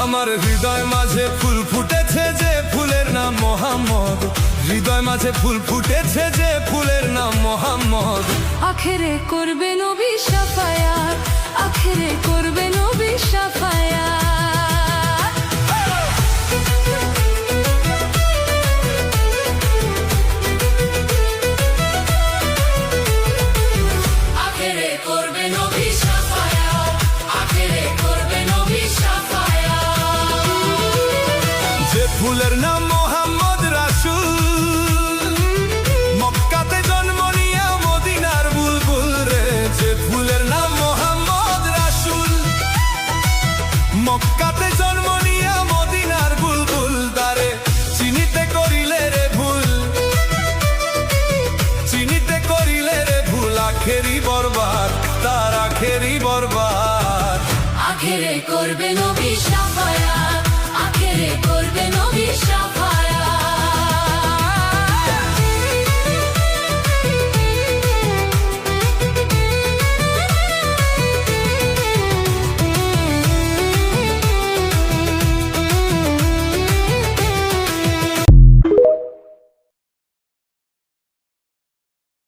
আমার হৃদয় মাঝে ফুল ফুটেছে যে ফুলের নাম মোহাম্মদ, হৃদয় মাঝে ফুল ফুটেছে যে ফুলের নাম মোহাম্মদ। আখেরে করবে নবী শাফায়াত, আখেরে করবে নবী শাফায়াত। আখেরে করবে নবী শাফায়াত, আখেরে করবে নবী শাফায়াত। যে ফুলের নাম মোহাম্মদ রাসূল, মক্কাতে জন্ম নিয়া মদিনার বুলবুল রে। যে ফুলের নাম মোহাম্মদ রাসূল, মক্কাতে জন্ম নিয়া